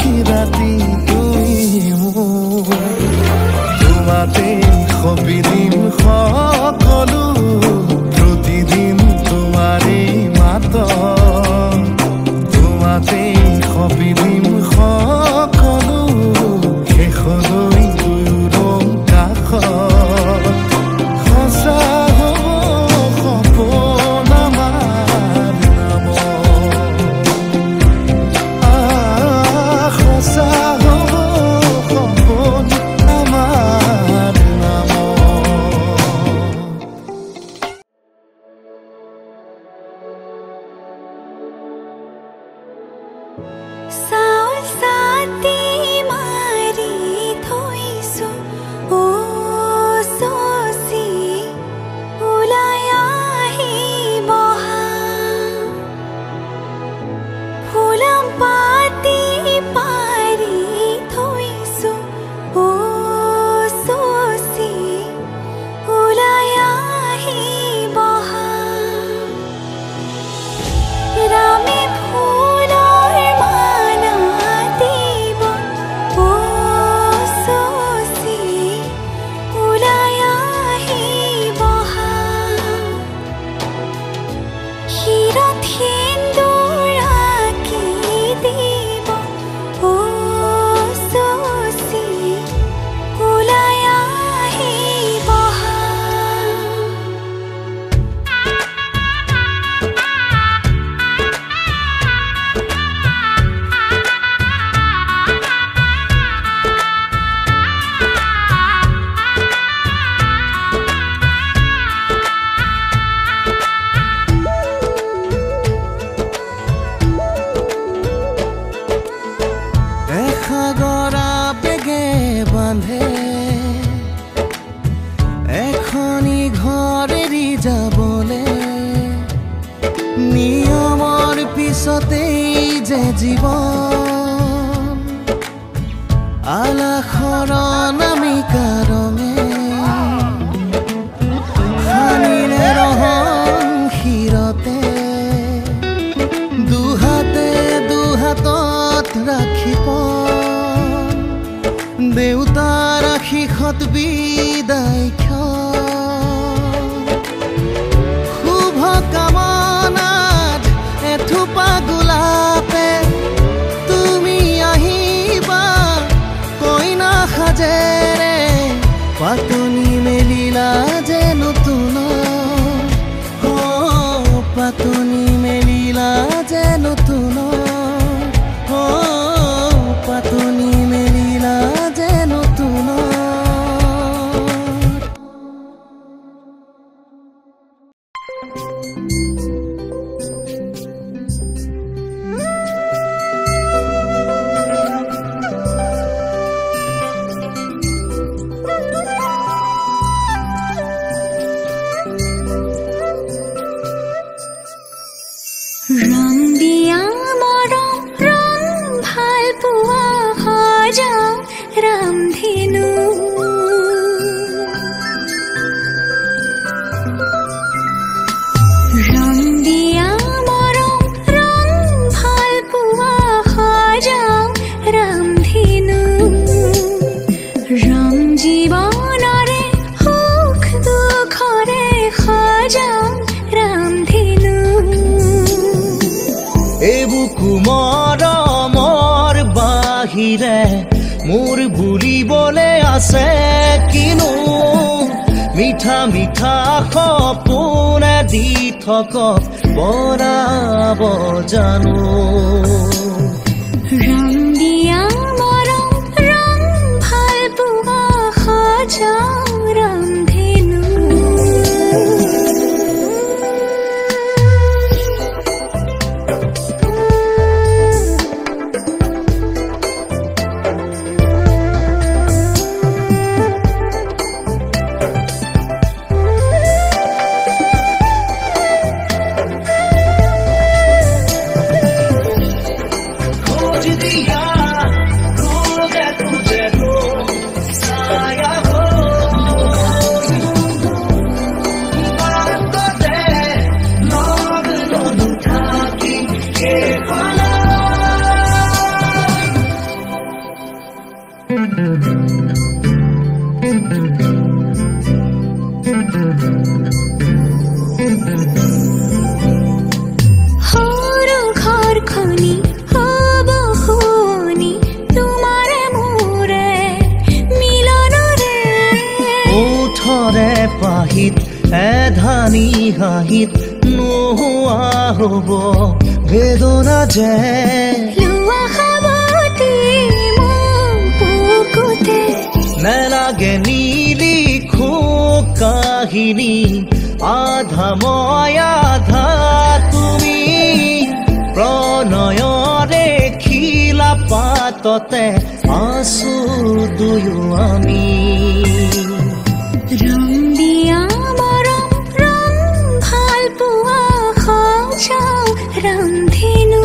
আখি ৰাতি তুমি মোৰ তোমাতে সবিদিন সকলো প্ৰতিদিন তোমাৰে মাত তোমাতে সবিদিন সকলো শেষলৈ দুয়োৰ কাষত সঁচা হ'ব সপোন আমাৰ নামত সঁচা হ'ব সপোন আমাৰ চাউল চাতি মাৰি থৈছো ও চচি ওলাই আহিবহা ফুলাম পাতি পাৰি থৈছো ও চচি ওলাই আহিবহা ৰামে ফুলৰ মালা দিব ও চচি ওলাই আহিবহা শিৰত সেন্দুৰ আঁকি দিব ও চচি ওলাই আহিবহা এসাগৰা বেগে বান্ধে এখনি ঘৰ এৰি যাবলে নিয়মৰ পিছতেই যে জীৱন আলাসৰ নামিকা ৰঙে সানিলে ৰহন শিৰতে দুহাতে দুহাতত ৰাখিব দেউতাৰ আশীষত বিদায় শুভ কামনাত এথোপা গোলাপে তুমি আহিবা কইনা সাজেৰে পাতনি মেলিলা যে নতুন পাতনি মেলিলা যে নতুন পাতনি মেলিলা যে নতুন ৰং দিয়া মৰম ৰং ভাল পোৱা সজাও ৰামধেনু ৰং দিয়া মৰম ৰং ভাল পোৱা সজাও ৰামধেনু ৰং জীৱনৰে সুখ দুখৰে সজাও ৰামধেনু এইবোৰ কুমৰমৰ বাহিৰে মোৰ বুলিবলে আছে কিনো মিঠা মিঠা সপোনে দি থক বৰাব জানো ৰং দিয়া মৰম ৰং ভাল পোৱা সজাও ৰামধেনু পাহিত এধানি হাহিত নোহোৱা হ'ব বেদনা যে নেলাগে নিলিখো কাহিনী আধা মই আধা তুমি প্ৰণয়ৰে খিলা পাততে আছো দুয়ো আমি ৰং দিয়া মৰম ৰং ভাল পোৱা সজাও ৰামধেনু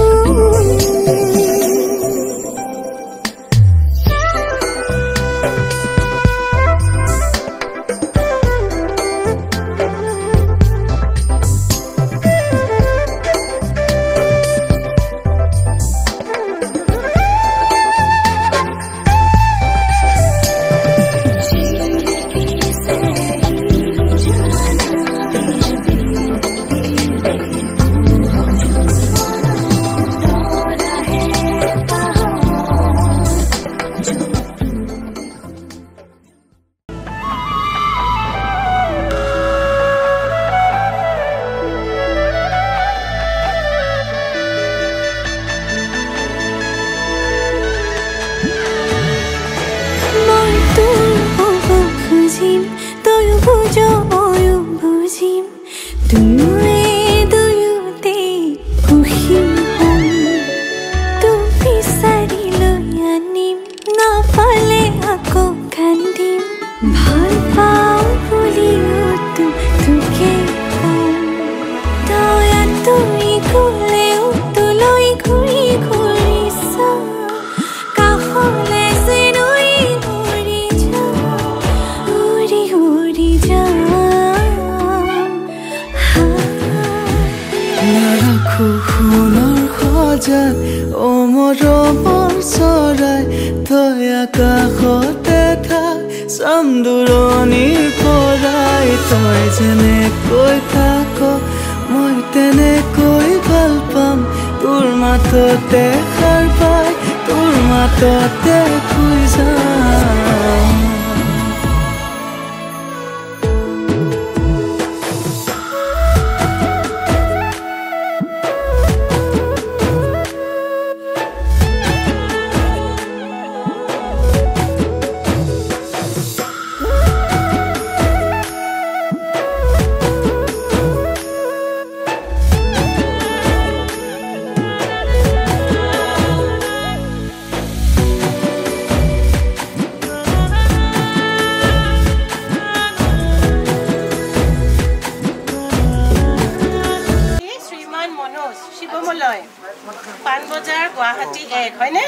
পানবজাৰ গুৱাহাটী 1 হয়নে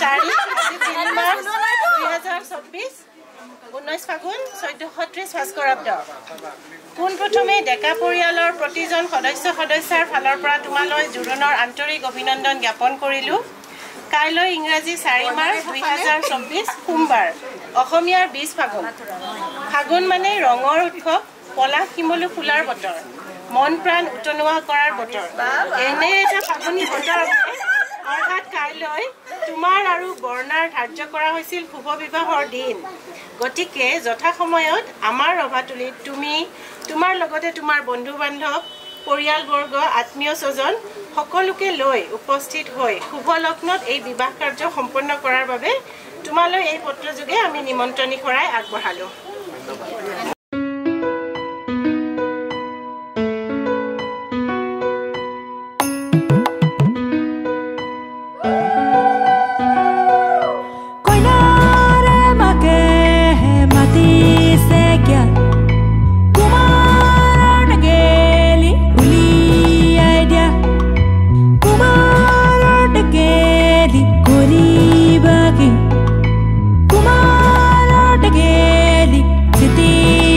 তাৰিখ 3 মাৰ্চ 2024 19 ফাগুন 1430 ভাস্কৰাব্দ কোন প্ৰথমে ডেকা পৰিয়ালৰ প্ৰতিজন সদস্যৰ ফালৰ পৰা তোমালৈ জোৰোণৰ আন্তৰিক অভিনন্দন জ্ঞাপন কৰিলো কাইলৈ ইংৰাজী 4 মাৰ্চ 2024 সোমবাৰ অসমীয়াৰ 20 ফাগুন ফাগুন মানে ৰঙৰ উৎসৱ পলাশ শিমলু ফুলাৰ বতৰ মন প্ৰাণ উতনোৱা কৰাৰ বতৰ এনে এটা ফাগুনী বতৰ অৰ্থাৎ কাইলৈ তোমাৰ আৰু বৰ্ণাৰ ধাৰ্য কৰা হৈছিল শুভ বিবাহৰ দিন গতিকে যথা সময়ত আমাৰ ৰভাতুলিত তুমি তোমাৰ লগতে তোমাৰ বন্ধু বান্ধৱ পৰিয়ালবৰ্গ আত্মীয় স্বজন সকলোকে লৈ উপস্থিত হৈ শুভ লগ্নত এই বিবাহ কাৰ্য সম্পন্ন কৰাৰ বাবে তোমালৈ এই পত্ৰযোগে আমি নিমন্ত্ৰণী কৰাই আগবঢ়ালো City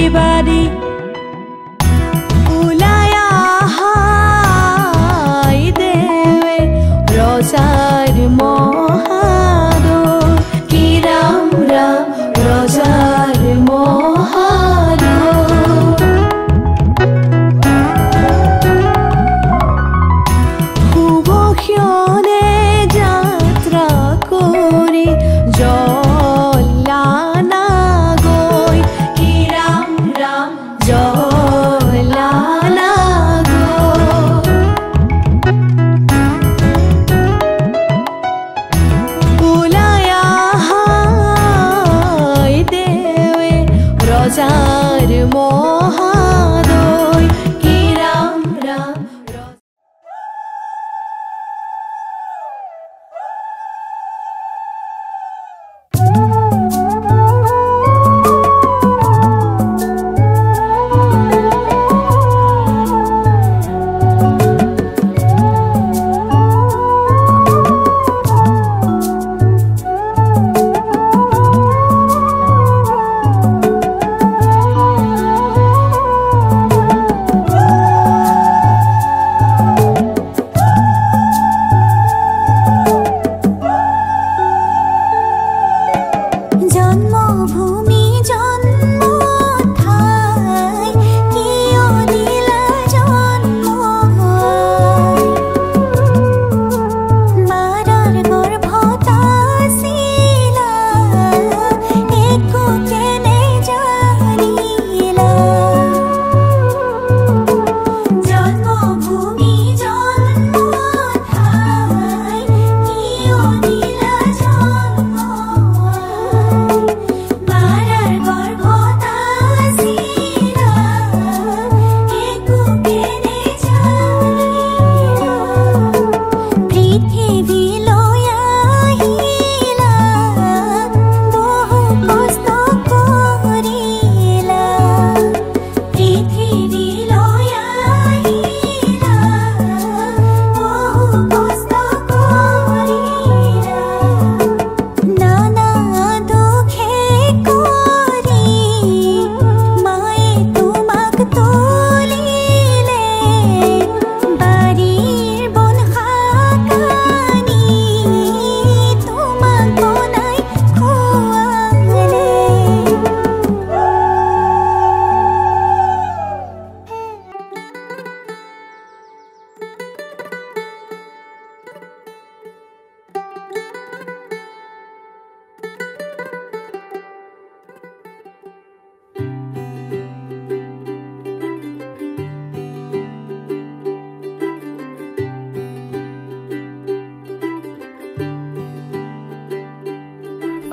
মহাদয় কি রাম রাম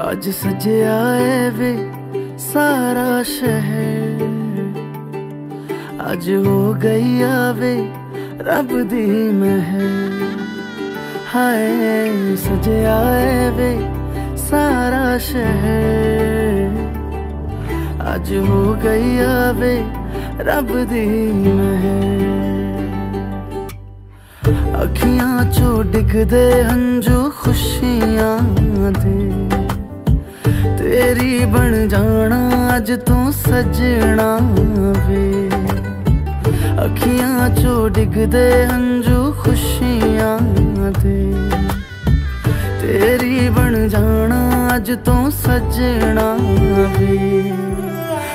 आज सजया है वे सारा शहर, आज हो गई आवे रब दी महर। हाय सजया है वे सारा शहर, आज हो गई आवे रब दी महर। अखियां चो डिगदे हंजू खुशियां दे, तेरी बन जाना अज तू सजना वे। अखियां चो डिगदे हंजू खुशियां दे, तेरी बन जाना अज तू सजना वे।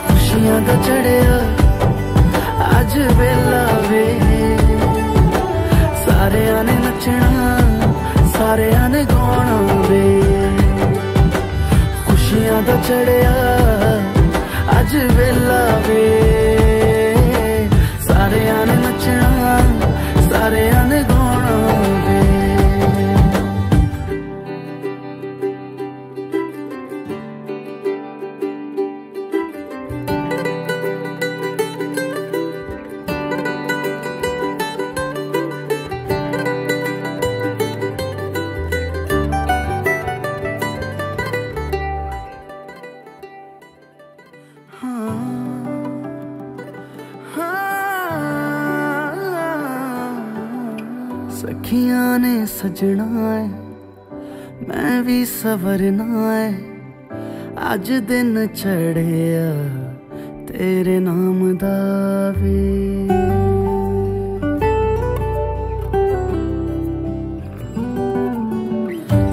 खुशियां दा चढ़िया अज वेला वे, सारेयां ने नचना सारेयां ने गाना वे। खुशियां दा चढ़िया अज वेला वे, सारेयां ने नचना सारेयां ने गाना वे। सखियां ने सजना है मैं भी सवरना है, अज दिन चढ़िया तेरे नाम दा वे।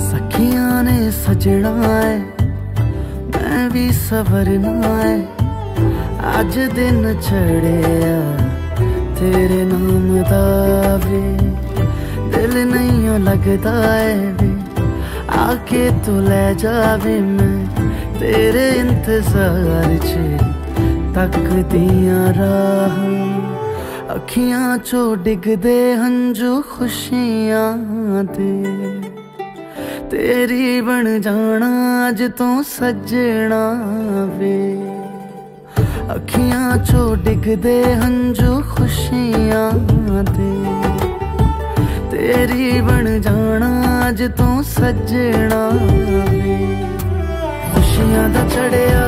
सखियां ने सजना है मैं भी सवरना है, अज दिन चढ़िया तेरे नाम दा वे। दिल नहीं लगता है वे आके तू ले जावे, मैं तेरे इंतजार च तक दिया राह। अखियां चो डिगदे हंजू खुशियां दे, तेरी बन जाना अज तू सजना वे। अखियां चो डिगदे हंजू खुशियां दे तेरी बन जाना अज तू सजना वे खुशियां दा चढ़िया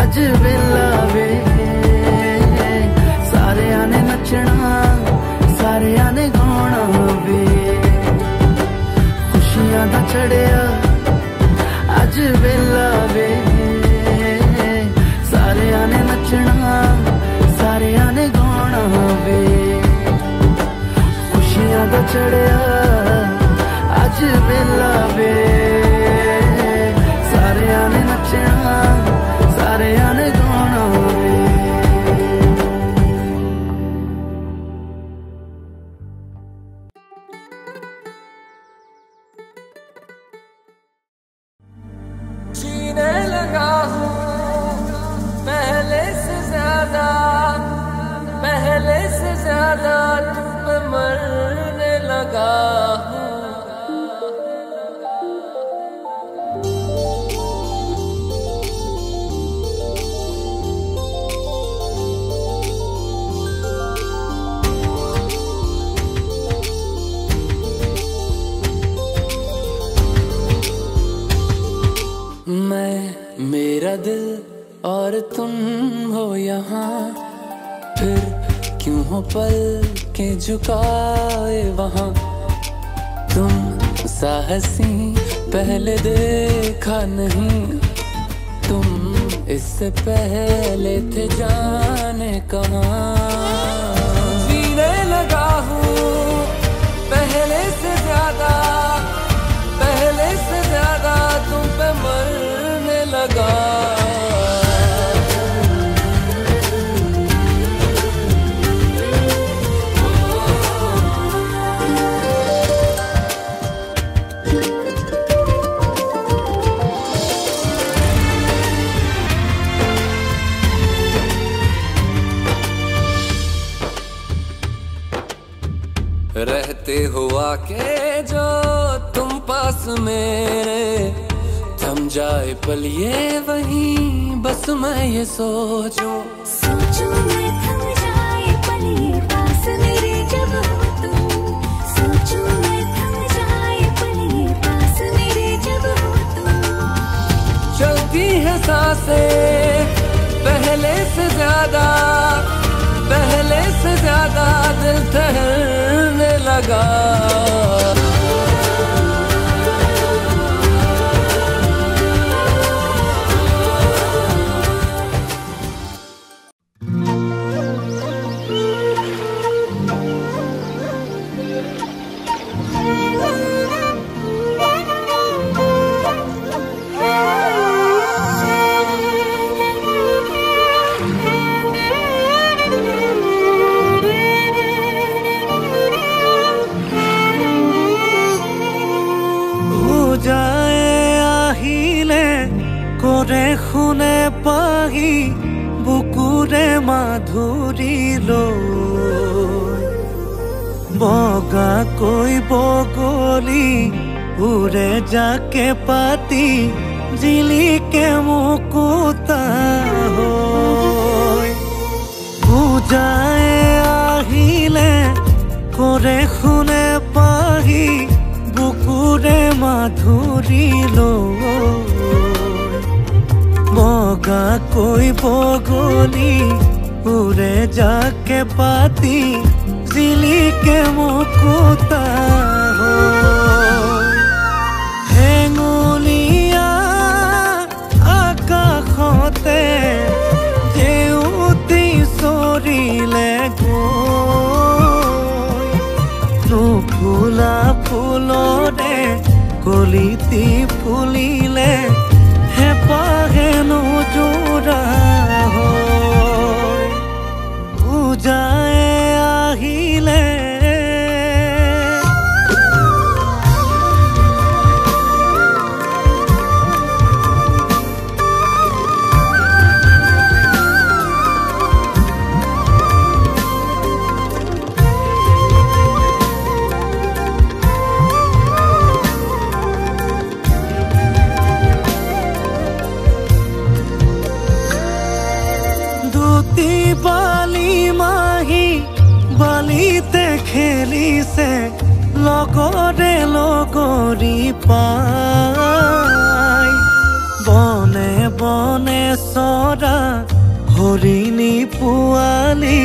अज वेला वे सारे ने नचना सारे ने गाना वे खुशियां दा चढ़िया अज वेला वे सारे ने नचना सारे ने गाना वे खुशियां दा चढ़िया अज वेला वे सारे ने नचना सारे ने गाना वे जीने लगा हूँ पहले से ज्यादा तुम पे मरने लगा हूँ मैं मेरा दिल और तुम हो यहाँ फिर क्यों हो पल के झुकाए वहाँ तुम साहसी पहले देखा नहीं तुम इससे पहले थे जाने कहाँ जीने लगा हूँ पहले से ज्यादा तुम पे मरने लगा रहते हुआ के जो तुम पास मेरे थम जाए पल ये वहीं बस मैं ये सोचूं मैं थम जाए पल ये पास मेरे जब हो तुम सोचूं मैं थम जाए पल ये पास मेरे जब हो तुम चलती है सांसें पहले से ज्यादा दिल ठहरने लगा করে খুনে পাহি বুকুরে মাধুরী লৈ বগা কৈ বগলি উৰে যাকে পাতি জিলিকে মুকুতা হৈ বুজাই আহিলে কৰে খুনে পাহি বুকুৰে মাধুৰী লৈ বগা কৈ বগলি উৰে যাকে পাতি জিলিকে মুকুতা হেঙুলীয়া আকাশতে জেউতি চৰিলে গৈ নুফুলা ফুলৰে কলিতি ফুলিলে হেপাহেনো জোৰা হৈ পূজাই আহিলে খেলিছে লগৰে লগৰী পাই বনে বনে চৰা হৰিণী পোৱালি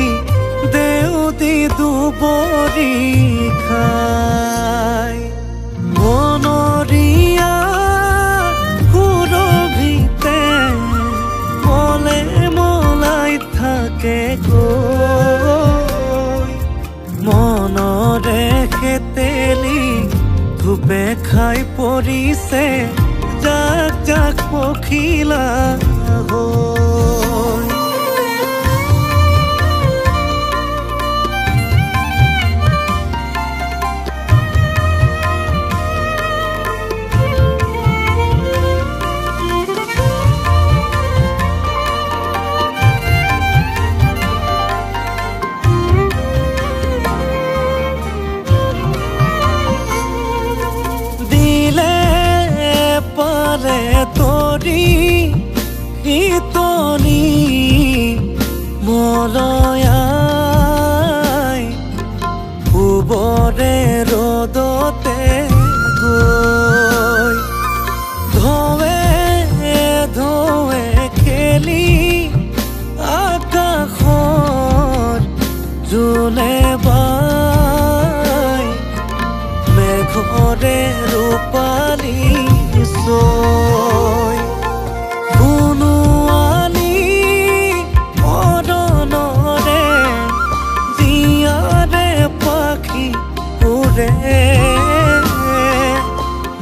দেউতি দুবৰি খাই বনৰীয়া সুৰভিতে মলে মলাই থাকে গৈ মনৰে খেতেলি ধূপে খাই পৰিছে জাক জাক পখিলা হৈ ইতনি মলয়াই উবৰে ৰ'দতে গৈ ধোৱে ধোৱে খেলি আকাশত জোনে বাই মেঘৰে ৰূপালী চৈ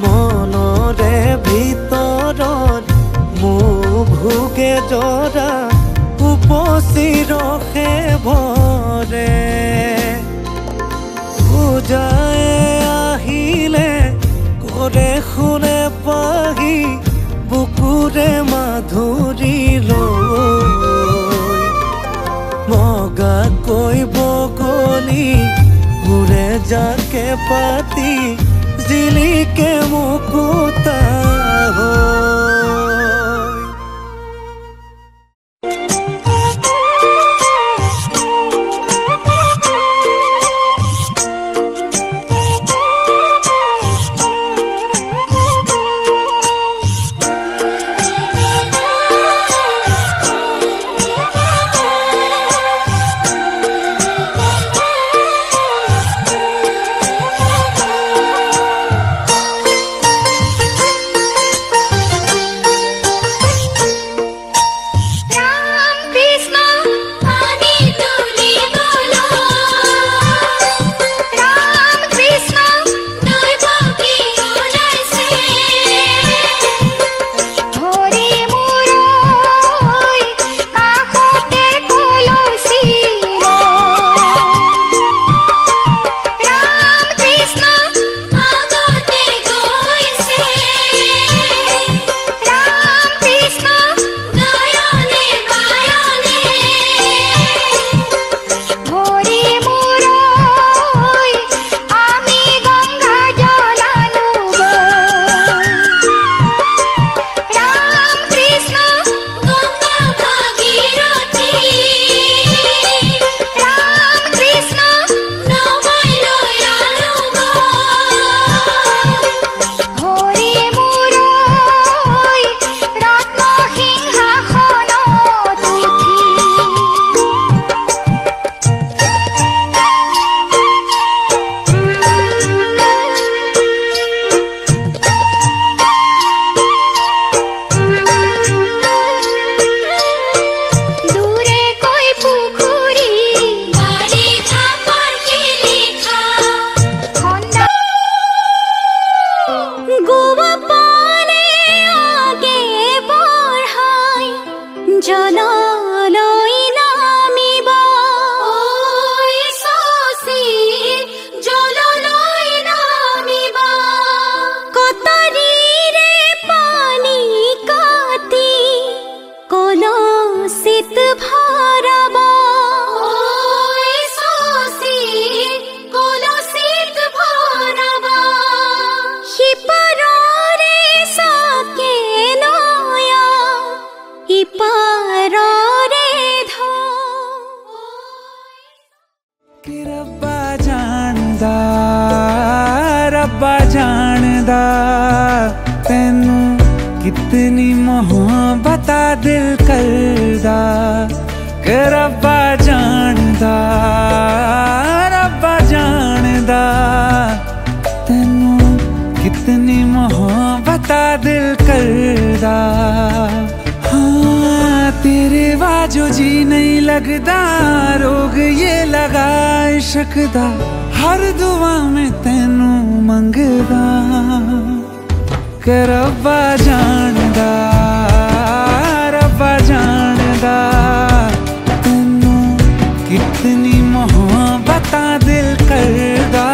মনৰে ভিতৰত ভোগে জৰা উপচি ৰখে ভৰে পূজাই আহিলে কৰে শুনে পাহি বুকুৰে মাধুৰী লৈ মগাকৈ বগলী উৰে যাকে পাতি জিলিকে মুকুতা कितनी मोहब्बत दिल करदा कि रब्बा जानदा तैनू कितनी मोहब्बत दिल करदा। हाँ तेरे बाजो जी नहीं लगदा, रोग ये लगा इश्क दा, हर दुआ में तैनू मंगदा कि रब्बा जानदा तैनू कितनी मोहब्बत दिल करदा।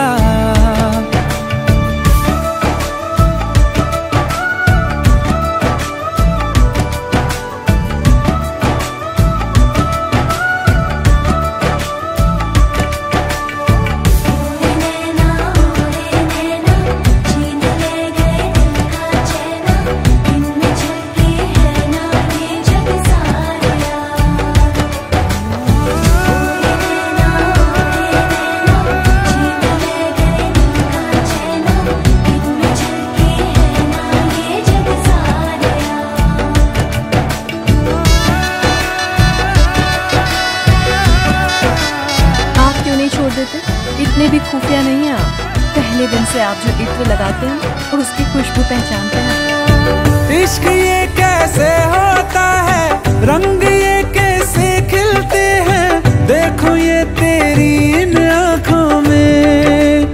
इतने भी खुफिया नहीं हैं आप। पहले दिन से आप जो इत्र लगाते हैं और उसकी खुशबू पहचानते हैं। इश्क ये कैसे होता है, रंग ये कैसे खिलते हैं, देखो ये तेरी इन आँखों में।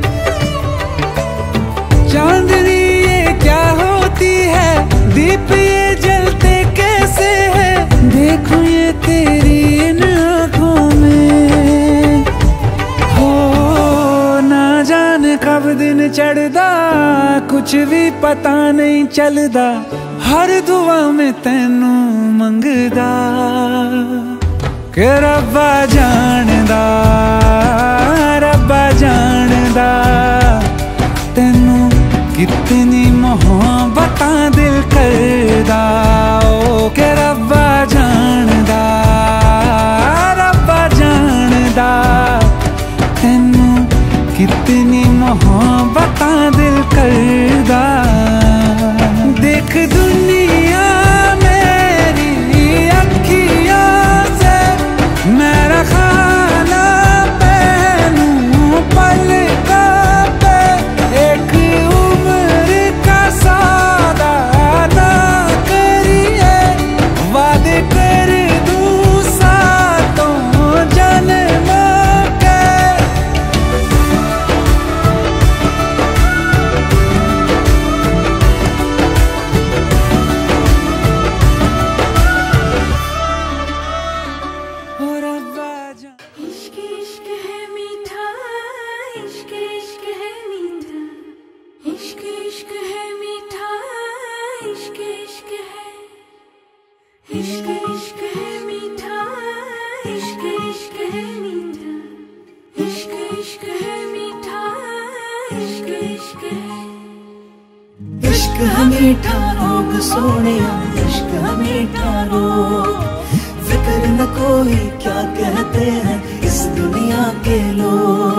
चांदनी ये क्या होती है, दीप ये जलते कैसे है, देखो ये तेरी इन आँखों में। हो ना जाने कब दिन चढ़दा, कुछ भी पता नहीं चलदा, हर दुआ में तैनू मंगदा कि रब्बा जानदा तैनू कितनी मोहब्बत दिल करदा। ओ कि रब्बा जानदा तैनू कितनी मोहब्बत दिल करदा। देख दुनिया मेरी अखियों से, मेरा खाना पहनूं पलकों पे, एक उम्र का सौदा ना करिए, वादे कर दूं सातों जन्मों के। इश्क इश्क है मीठा, इश्क इश्क है मीठा, इश्क इश्क है मीठा, इश्क इश्क है, इश्क इश्क है मीठा, इश्क इश्क है मीठा, इश्क इश्क है मीठा, इश्क इश्क है। इश्क है मीठा रोग सोनिया, इश्क है मीठा रोग, फिक्र न कोई क्या कहते हैं इस दुनिया के लोग।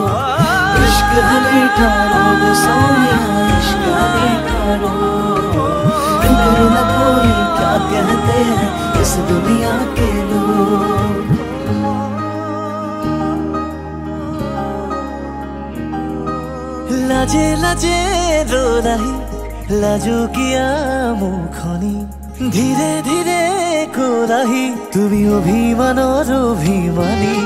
इश्क है मीठा रोग सोनिया, इश्क है मीठा रोग, फिक्र न कोई क्या कहते हैं इस दुनिया के लोग। लाजे लाजे रो रही, लाजो किया मुखनी, धीरे धीरे कोराही, তুমি অভিমানর অভিমানী।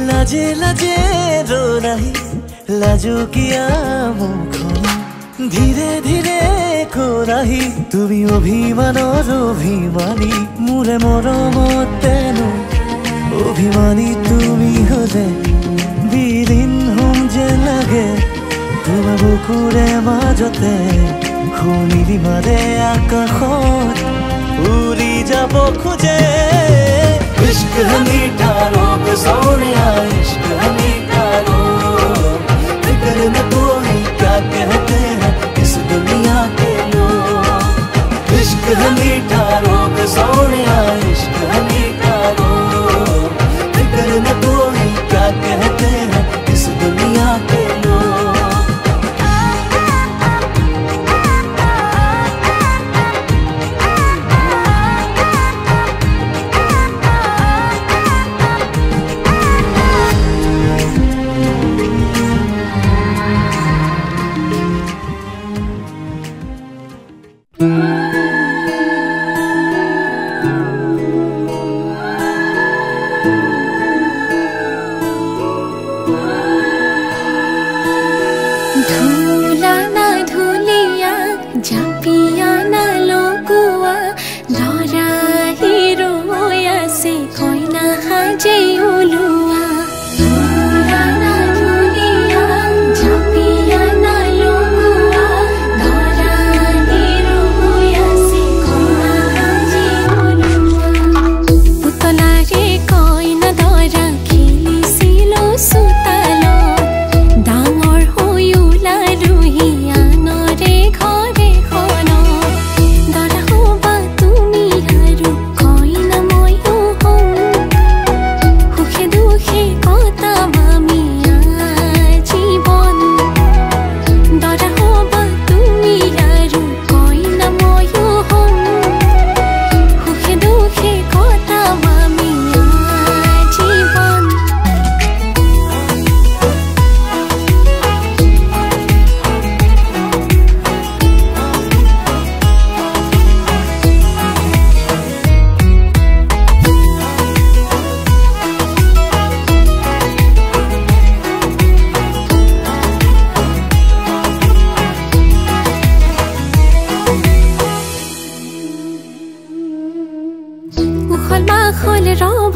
লাজে লাজে রো রাহি, লাজো কিয়া মুখনি, ধীরে ধীরে কোরাহি, তুমি অভিমানর অভিমানী। মোরে মৰমত তেনো অভিমানী তুমি হলে, বিলীন হম যে লাগে তোমাৰ বুকুৰে মাজতে, শুনিলি মাৰে আকাশত উৰি যাব খোজে। इश्क है मीठा रोग सोनिया, इश्क है मीठा रोग, फिक्र न कोई क्या कहते हैं इस दुनिया के लोग। इश्क है मीठा रोग सोनिया, इश्क है मीठा रोग,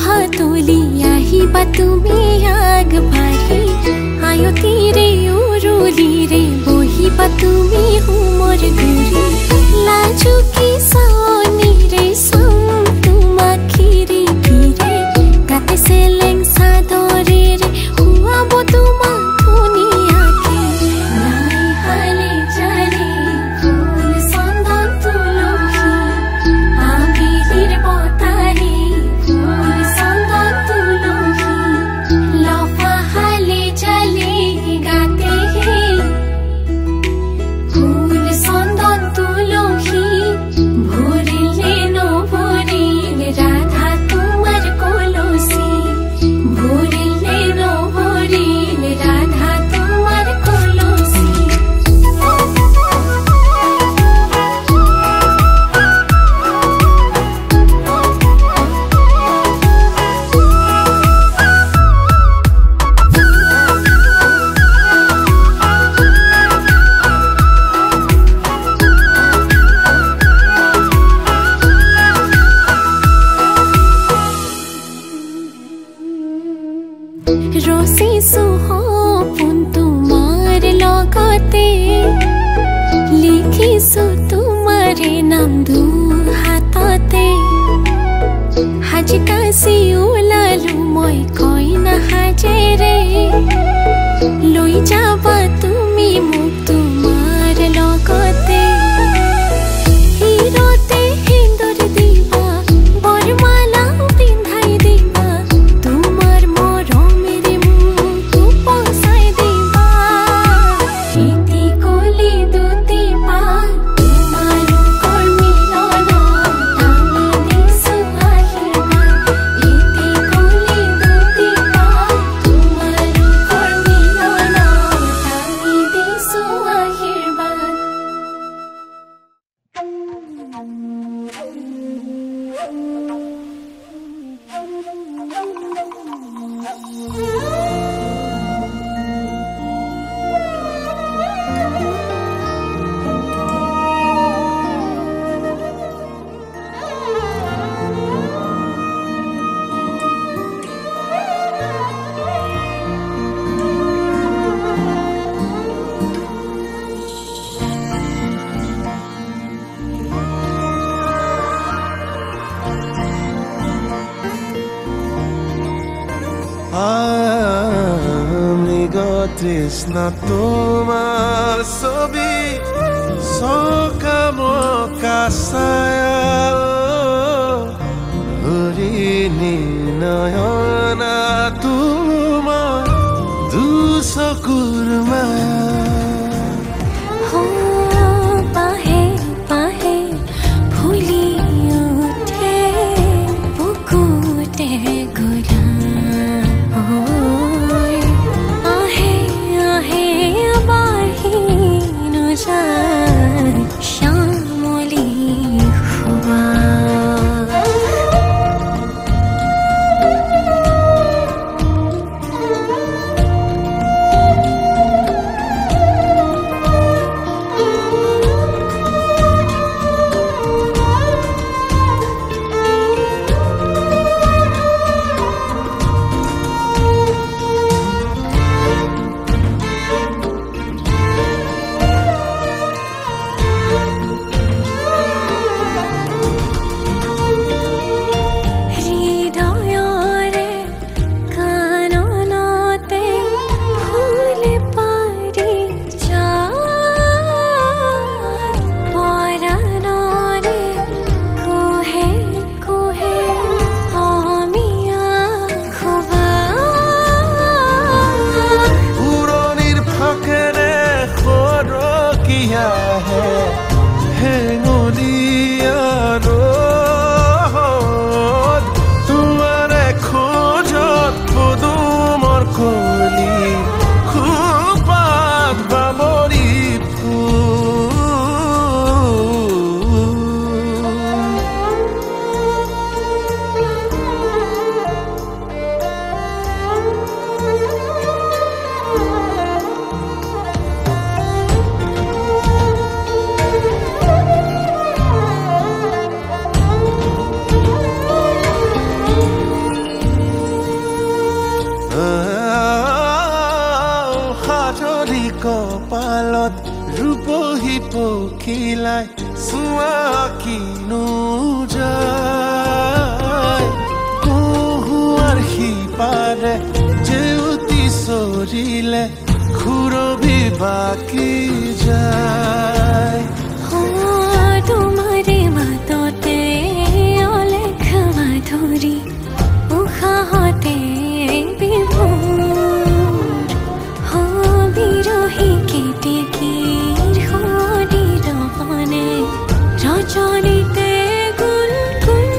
भातोली আহিবা তুমি আগবাঢ়ি আয়ো তীরে উৰুলি ৰে বহিবা তুমি হুমৰ গুৰি লাজুকি চাৱনি ৰে চাম তোমাক খিৰি খিৰে গাতে চেলেং চাদৰে ৰে হুৱাব তোমাক ধুনীয়াকে নাই হালে জালে ফুল চন্দন তুলসী আবিলিৰ বতাৰে ফুল চন্দন তুলসী লফা হালে জালে গাতে ফুল চন্দন তুলসী ভরিলে নভরিলে রাধা তোমার কলসি ভরিলে নভরিলে রাধা তোমার কলসি ৰচিছো সপোন তোমাৰ লগতে লিখিছো তোমাৰে নাম দুহাততে সাজি কাচি ওলালো মই কইনা সাজেৰে লৈ যাবা তুমি মোক তোমাৰ লগতে হিৰতে সিন্দুৰ দিবা বৰমালা পিন্ধাই দিবা তোমাৰ মৰমেৰে মোক উপচাই দিবা ইতি কলি দুটি পা তোমাৰ কৰ্মিলন আমি দিছো আশীৰ্বাদ ইতি কলি দুটি পা তোমাৰ কৰ্মিলন আমি দিছো আশীৰ্বাদ তৃষ্ণা তোমাৰ ছবি সকামকা ছায়া হৰিণী নয়না তোমাৰ দুচকুৰ মায়া हो पाहे पाहे फुली उठे बुकुटे गुला आहे आहे बाही न जाय श्यामली हुआ পখিলাই চুৱা কিনো যায় কুহুৱাৰ সিপাৰে জেউতি চৰিলে খুৰবি বাকি যায় তোমাৰে মাততে অলেখ মাধুৰী উশাহতে বিভোৰ বিৰহী কেতেকীৰ শৰীৰ মনে ৰজনীতে গুল গুল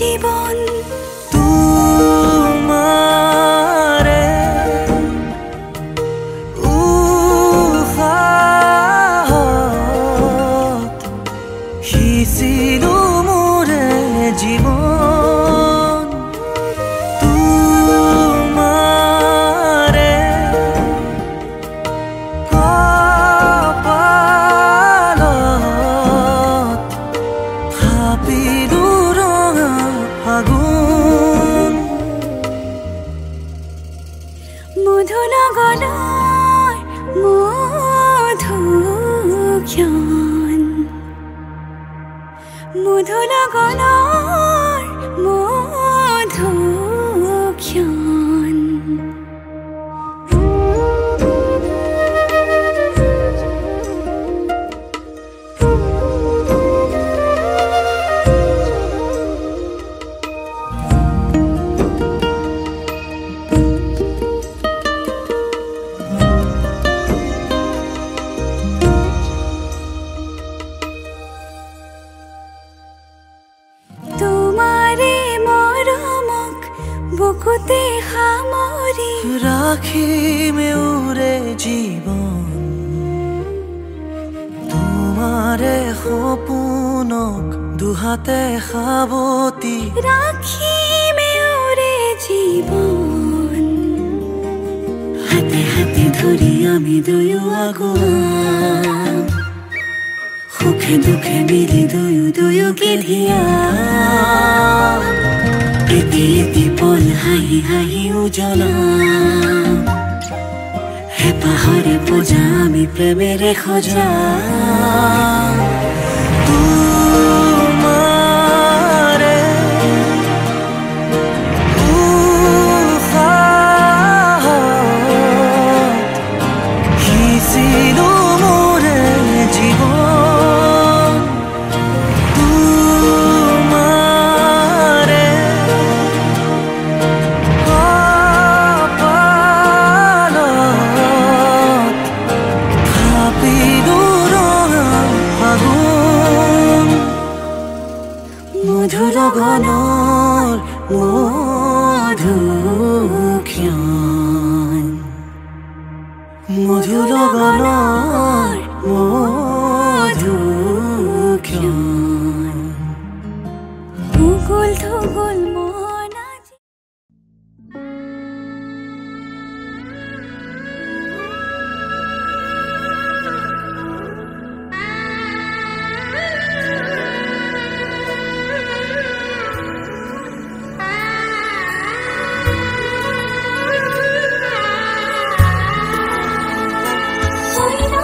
জীবন তোমাৰে উশাহত সিঁচিলো মোৰে জীৱন তোমাৰে কপালত থাপিলো ৰঙা ফাগুন মধু লগনৰ মধুক্ষণ মধু লগনৰ মধুক্ষণ তোমাৰে মৰমক বুকুতে সামৰি ৰাখিমে উৰে জীৱন তোমাৰে সপোনক দুহাতে সাৱতি ৰাখিমে উৰে জীৱন হাতে হাতে ধৰি আমি দুয়ো আগুৱাম সুখে দুখে মিলি দুয়োকে ধিয়াম এটি এটি পল হাঁহি হাঁহি উজ্বলাম হেঁপাহৰে পূজা আমি প্ৰেমেৰে সজাম তোমাৰে উশাহত সিঁচিলো মোৰে জীৱন তোমাৰে কপালত থাপিলো ৰঙা ফাগুন মধু লগনৰ মধুক্ষণ মধু লগনৰ মধুক্ষণ মুকুল থুকুল মন আজি হইল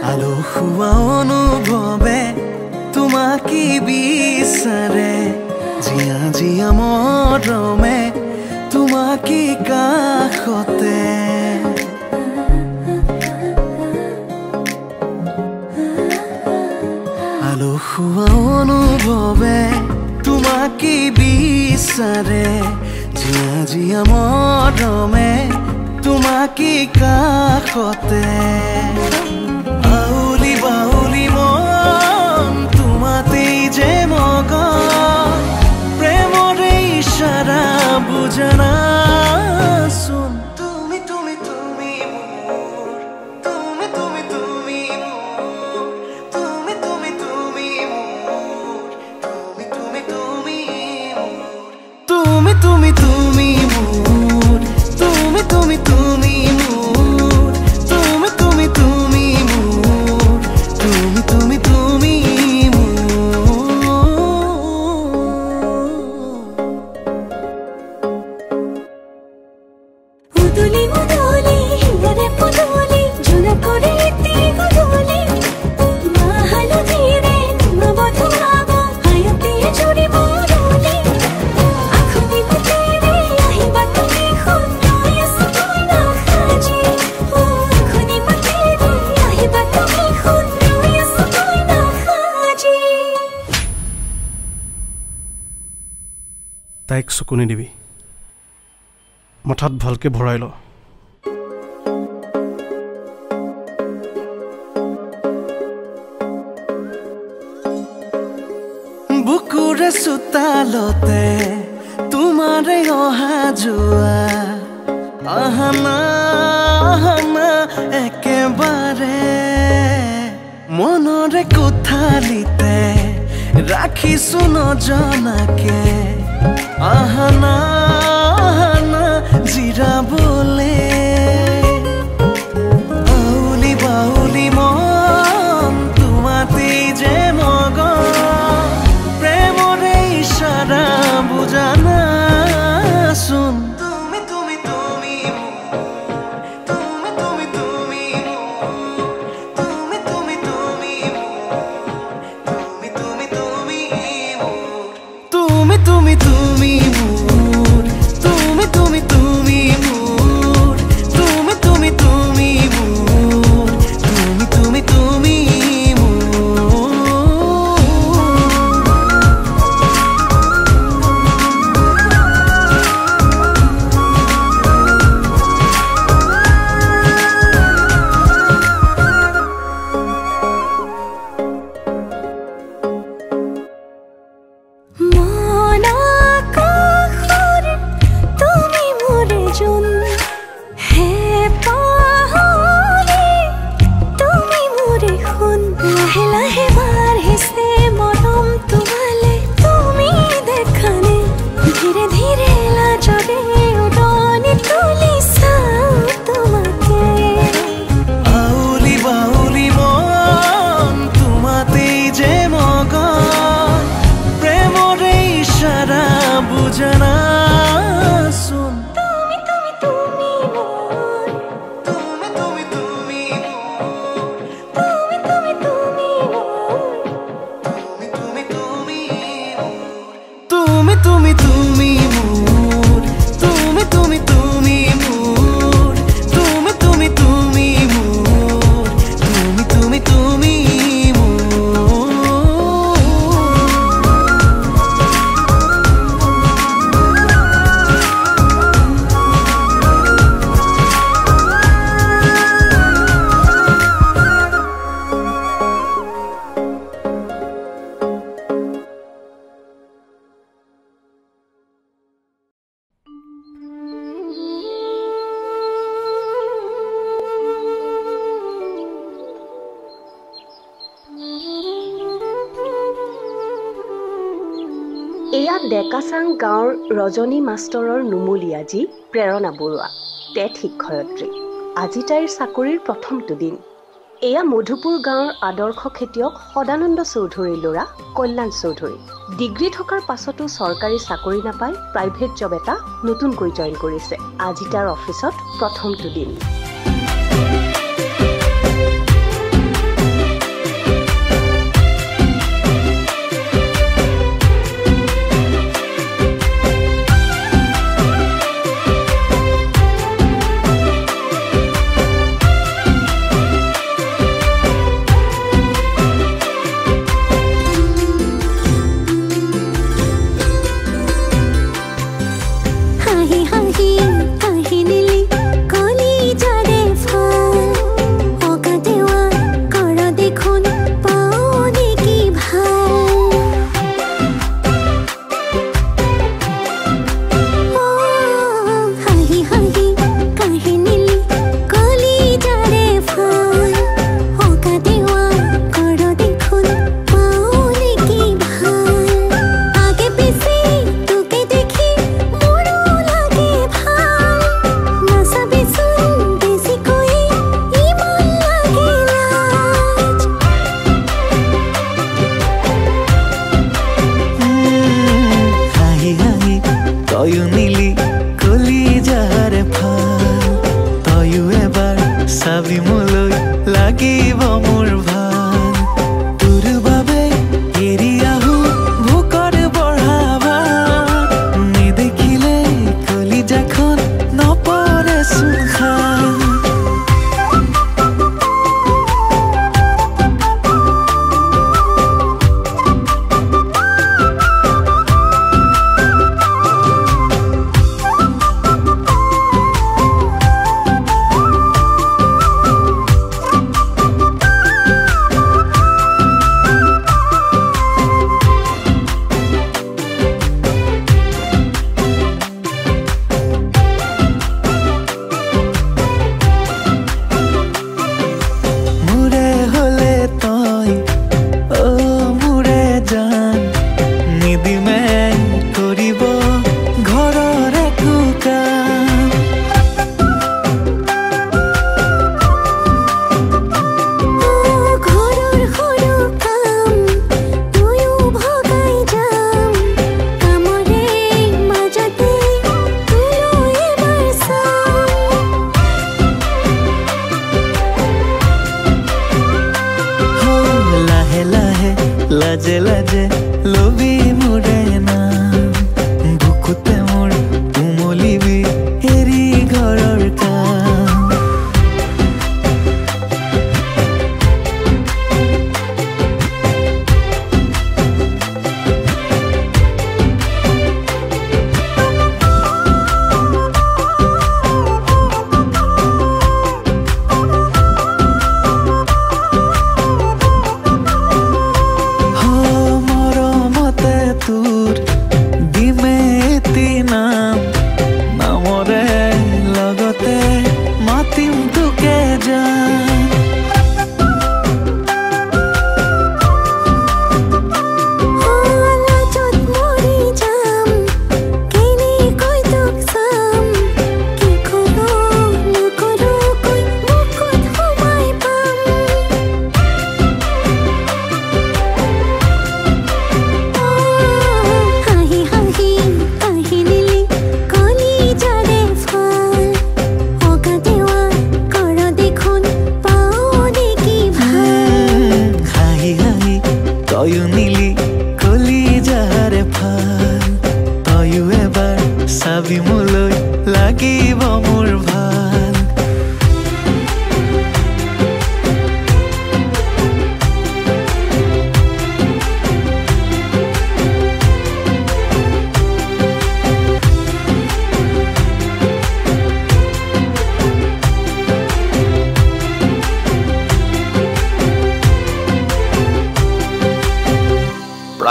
আলসুৱা অনুভৱে তোমাকে বিচাৰে জিয়া জিয়া মৰমে তোমাকে কাষতে আলসুৱা অনুভৱে তোমাকে বিচাৰে জিয়া জিয়া মৰমে তোমাকে কাষতে বাউলি বাউলি মন তোমাতেই যে মগন প্ৰেমৰে ইশাৰা বুজনা শুন তুমি তুমি তুমি মোৰ তুমি তুমি তুমি মোৰ তুমি তুমি তুমি মোৰ তুমি তুমি তুমি মোৰ তুমি তুমি তুমি মোৰ তুমি তুমি তুমি মোৰ তুমি তুমি তুমি মোৰ তুমি তুমি তুমি উদুলি উদুলি হিন্দরে পুদুলি ঝুনা করে তিগুদুলি মাহালো ধীরে মবধু ভাব হায়তে জুড়ি বড়ুলি আখনি মতেরে আহিবা তুমি খুন্নয় সতই না খাজি ও আখনি মতেরে আহিবা তুমি খুন্নয় সতই না খাজি তাইক চকু নিদিবি মাথাত ভালকে ভৰাই ল বুকুৰে চোতালতে তোমাৰে অহা যোৱা আহানা আহানা একেবাৰে মনৰে কোঠালিতে ৰাখিছো নজনাকে আহানা আহানা জিৰাবলে বাউলি বাউলি মন তোমাতেই যে মগন প্ৰেমৰে ইশাৰা বুজানা শুন তুমি তুমি তুমি তুমি তুমি তুমি তুমি তুমি তুমি তুমি তুমি তুমি তুমি তুমি তুমি মোৰ ডেকাচাং গাঁৱৰ ৰজনী মাষ্টৰৰ নুমলীয়াজী প্ৰেৰণা বৰুৱা টেট শিক্ষয়িত্ৰী আজি তাইৰ চাকৰিৰ প্ৰথমটো দিন এয়া মধুপুৰ গাঁৱৰ আদৰ্শ খেতিয়ক সদানন্দ চৌধুৰীৰ ল'ৰা কল্যাণ চৌধুৰী ডিগ্ৰী থকাৰ পাছতো চৰকাৰী চাকৰি নাপাই প্ৰাইভেট জব এটা নতুনকৈ জইন কৰিছে আজি তাৰ অফিচত প্ৰথমটো দিন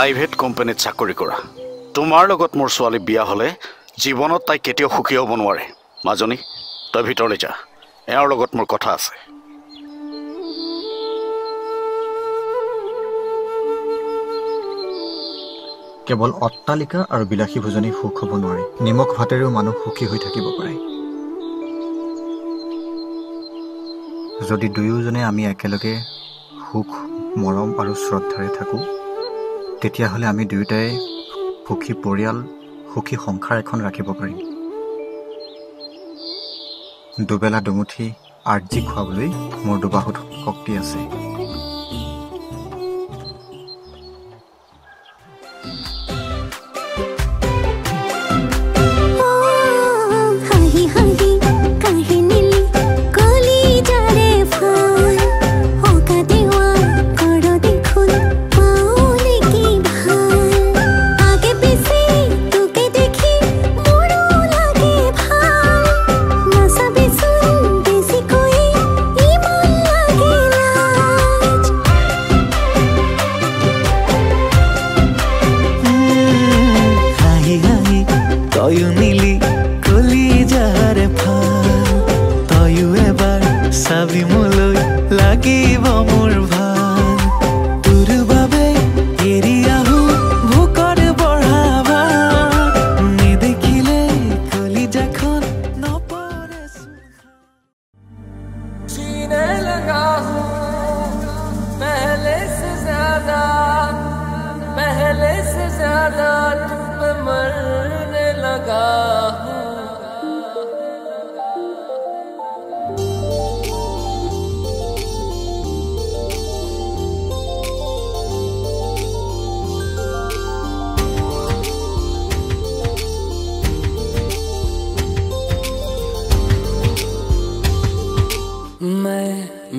প্ৰাইভেট কোম্পানীত চাকৰি কৰা তোমাৰ লগত মোৰ ছোৱালী বিয়া হলে জীৱনত তাই কেতিয়াও সুখী হ'ব নোৱাৰে মাজনী তই ভিতৰলৈ যা এওঁৰ লগত মোৰ কথা আছে কেৱল অট্টালিকা আৰু বিলাসী ভোজনী সুখ হ'ব নোৱাৰে নিমখ ভাতেৰেও মানুহ সুখী হৈ থাকিব পাৰে যদি দুয়োজনে আমি একেলগে সুখ মৰম আৰু শ্ৰদ্ধাৰে থাকোঁ তেতিয়াহ'লে আমি দুয়োটাই সুখী পৰিয়াল সুখী সংসাৰ এখন ৰাখিব পাৰিম দুবেলা দুমুঠি আৰ্জি খুৱাবলৈ মোৰ দুবাহুত শক্তি আছে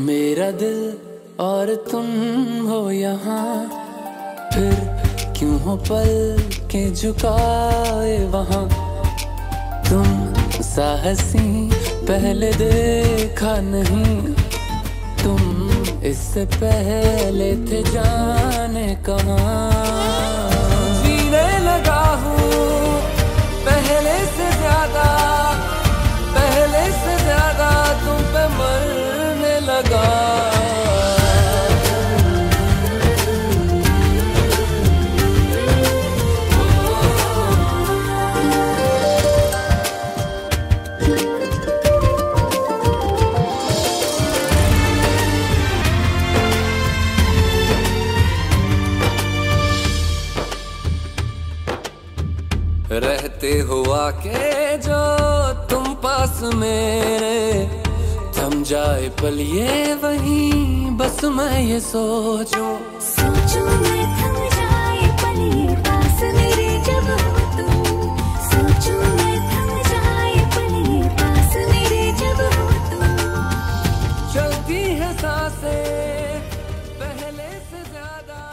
मेरा दिल और तुम हो यहाँ फिर क्यों हो पल के झुकाए वहाँ तुम साहसी पहले देखा नहीं तुम इससे पहले थे जाने कहाँ जीने लगा हूँ पहले से ज्यादा तुम पे मरने लगा रहते हुआ के जो तुम पास मेरे थम जाए पल ये वहीं बस मैं ये सोचूं मैं थम जाए पल ये पास मेरे जब हो तुम सोचूं मैं थम जाए पल ये पास मेरे जब हो तुम चलती है सांसें पहले से ज्यादा